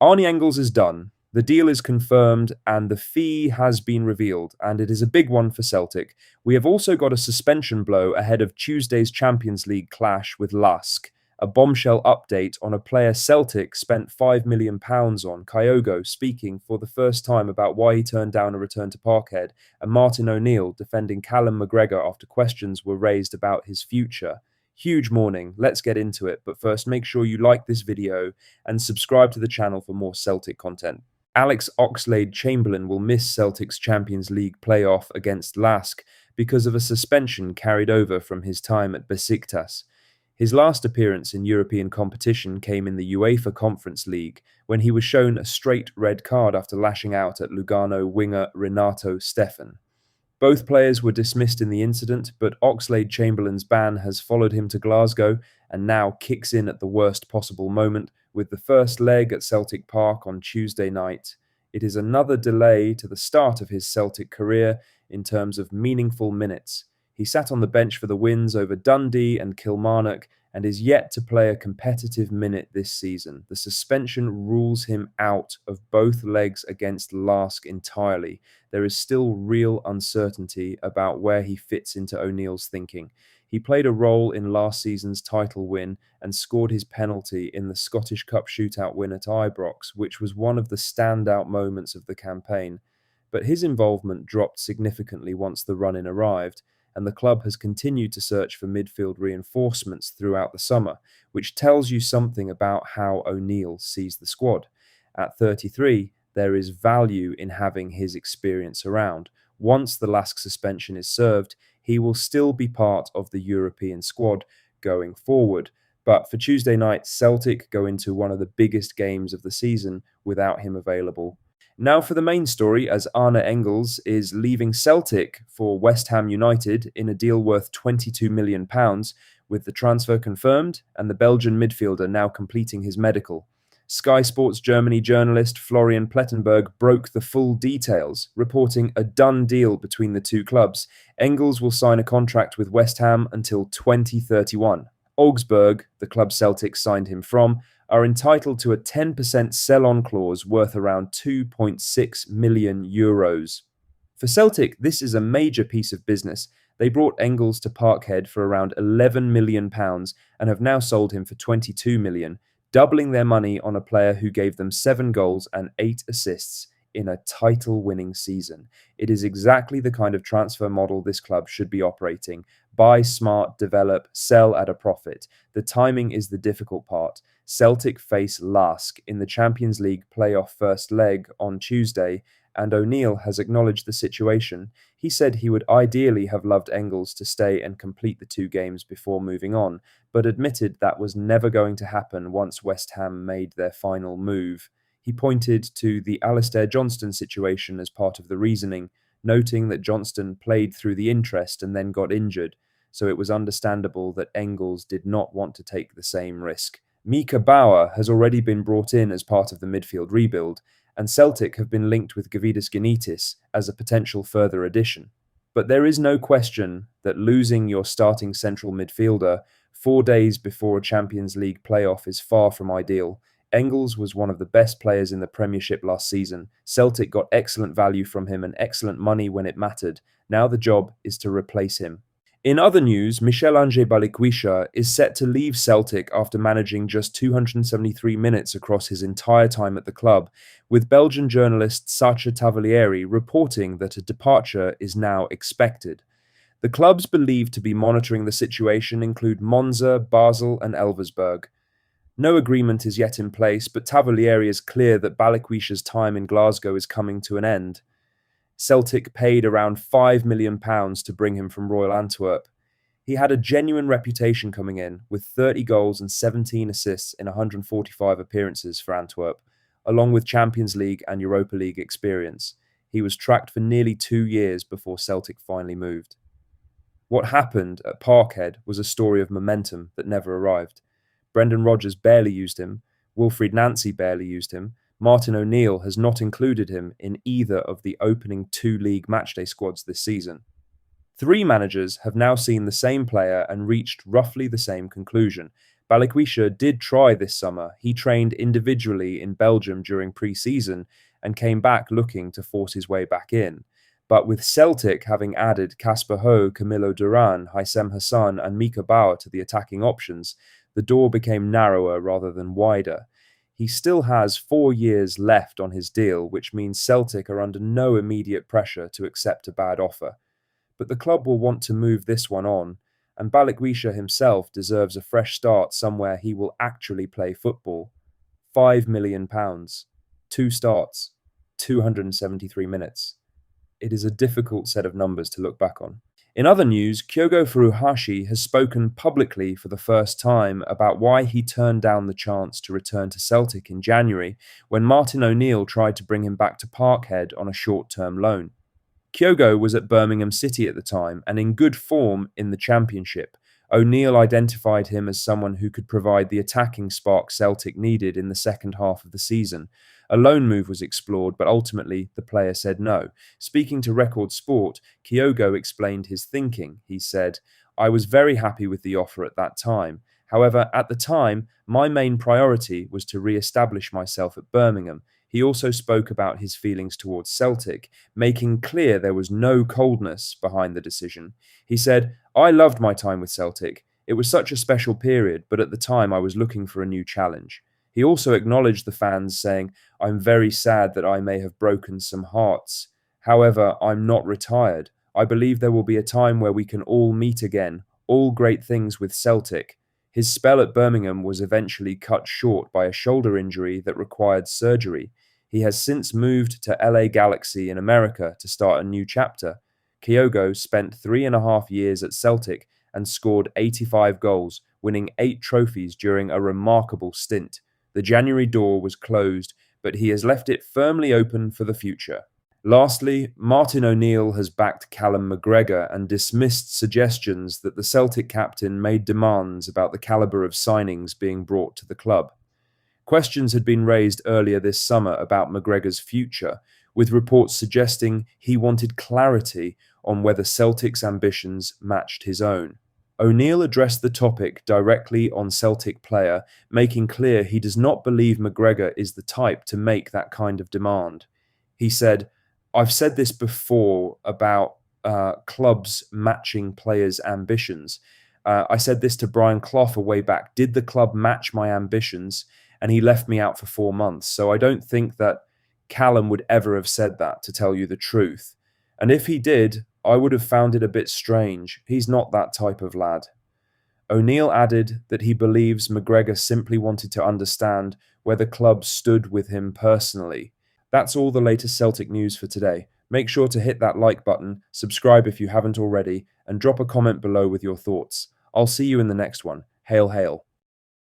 Arnie Engels is done. The deal is confirmed and the fee has been revealed, and it is a big one for Celtic. We have also got a suspension blow ahead of Tuesday's Champions League clash with Lask, a bombshell update on a player Celtic spent £5 million on, Kyogo speaking for the first time about why he turned down a return to Parkhead, and Martin O'Neill defending Callum McGregor after questions were raised about his future. Huge morning, let's get into it, but first make sure you like this video and subscribe to the channel for more Celtic content. Alex Oxlade-Chamberlain will miss Celtic's Champions League playoff against Lask because of a suspension carried over from his time at Besiktas. His last appearance in European competition came in the UEFA Conference League, when he was shown a straight red card after lashing out at Lugano winger Renato Stefan. Both players were dismissed in the incident, but Oxlade-Chamberlain's ban has followed him to Glasgow and now kicks in at the worst possible moment with the first leg at Celtic Park on Tuesday night. It is another delay to the start of his Celtic career in terms of meaningful minutes. He sat on the bench for the wins over Dundee and Kilmarnock and is yet to play a competitive minute this season. The suspension rules him out of both legs against Lask entirely. There is still real uncertainty about where he fits into O'Neill's thinking. He played a role in last season's title win and scored his penalty in the Scottish Cup shootout win at Ibrox, which was one of the standout moments of the campaign. But his involvement dropped significantly once the run-in arrived, and the club has continued to search for midfield reinforcements throughout the summer, which tells you something about how O'Neill sees the squad. At 33, there is value in having his experience around. Once the Lask suspension is served, he will still be part of the European squad going forward. But for Tuesday night, Celtic go into one of the biggest games of the season without him available. Now for the main story, as Arne Engels is leaving Celtic for West Ham United in a deal worth £22 million, with the transfer confirmed and the Belgian midfielder now completing his medical. Sky Sports Germany journalist Florian Plettenberg broke the full details, reporting a done deal between the two clubs. Engels will sign a contract with West Ham until 2031. Augsburg, the club Celtic signed him from, are entitled to a 10% sell-on clause worth around €2.6 million. For Celtic, this is a major piece of business. They brought Engels to Parkhead for around £11 million and have now sold him for £22 million, doubling their money on a player who gave them 7 goals and 8 assists in a title-winning season. It is exactly the kind of transfer model this club should be operating. Buy smart, develop, sell at a profit. The timing is the difficult part. Celtic face Lask in the Champions League playoff first leg on Tuesday, and O'Neill has acknowledged the situation. He said he would ideally have loved Engels to stay and complete the 2 games before moving on, but admitted that was never going to happen once West Ham made their final move. He pointed to the Alistair Johnston situation as part of the reasoning, noting that Johnston played through the interest and then got injured, so it was understandable that Engels did not want to take the same risk. Mika Bauer has already been brought in as part of the midfield rebuild, and Celtic have been linked with Gavidas Ganitis as a potential further addition. But there is no question that losing your starting central midfielder 4 days before a Champions League playoff is far from ideal. Engels was one of the best players in the Premiership last season. Celtic got excellent value from him and excellent money when it mattered. Now the job is to replace him. In other news, Michel-Ange Baliquisha is set to leave Celtic after managing just 273 minutes across his entire time at the club, with Belgian journalist Sacha Tavolieri reporting that a departure is now expected. The clubs believed to be monitoring the situation include Monza, Basel and Elversberg. No agreement is yet in place, but Tavolieri is clear that Baliquisha's time in Glasgow is coming to an end. Celtic paid around £5 million to bring him from Royal Antwerp. He had a genuine reputation coming in, with 30 goals and 17 assists in 145 appearances for Antwerp, along with Champions League and Europa League experience. He was tracked for nearly 2 years before Celtic finally moved. What happened at Parkhead was a story of momentum that never arrived. Brendan Rodgers barely used him, Wilfried Nancy barely used him, Martin O'Neill has not included him in either of the opening 2 league matchday squads this season. 3 managers have now seen the same player and reached roughly the same conclusion. Baliquisha did try this summer. He trained individually in Belgium during pre-season and came back looking to force his way back in. But with Celtic having added Casper Ho, Camilo Duran, Haissem Hassan, and Mika Bauer to the attacking options, the door became narrower rather than wider. He still has 4 years left on his deal, which means Celtic are under no immediate pressure to accept a bad offer. But the club will want to move this one on, and Baliquisha himself deserves a fresh start somewhere he will actually play football. £5 million, 2 starts, 273 minutes. It is a difficult set of numbers to look back on. In other news, Kyogo Furuhashi has spoken publicly for the first time about why he turned down the chance to return to Celtic in January when Martin O'Neill tried to bring him back to Parkhead on a short-term loan. Kyogo was at Birmingham City at the time and in good form in the Championship. O'Neill identified him as someone who could provide the attacking spark Celtic needed in the second half of the season. A loan move was explored, but ultimately the player said no. Speaking to Record Sport, Kyogo explained his thinking. He said, "I was very happy with the offer at that time. However, at the time, my main priority was to re-establish myself at Birmingham." He also spoke about his feelings towards Celtic, making clear there was no coldness behind the decision. He said, "I loved my time with Celtic. It was such a special period, but at the time I was looking for a new challenge." He also acknowledged the fans, saying, "I'm very sad that I may have broken some hearts. However, I'm not retired. I believe there will be a time where we can all meet again. All great things with Celtic." His spell at Birmingham was eventually cut short by a shoulder injury that required surgery. He has since moved to LA Galaxy in America to start a new chapter. Kyogo spent 3.5 years at Celtic and scored 85 goals, winning 8 trophies during a remarkable stint. The January door was closed, but he has left it firmly open for the future. Lastly, Martin O'Neill has backed Callum McGregor and dismissed suggestions that the Celtic captain made demands about the calibre of signings being brought to the club. Questions had been raised earlier this summer about McGregor's future, with reports suggesting he wanted clarity on whether Celtic's ambitions matched his own. O'Neill addressed the topic directly on Celtic Player, making clear he does not believe McGregor is the type to make that kind of demand. He said, "I've said this before about clubs matching players' ambitions. I said this to Brian Clough a way back. Did the club match my ambitions? And he left me out for 4 months. So I don't think that Callum would ever have said that, to tell you the truth. And if he did, I would have found it a bit strange. He's not that type of lad." O'Neill added that he believes McGregor simply wanted to understand where the club stood with him personally. That's all the latest Celtic news for today. Make sure to hit that like button, subscribe if you haven't already, and drop a comment below with your thoughts. I'll see you in the next one. Hail, hail.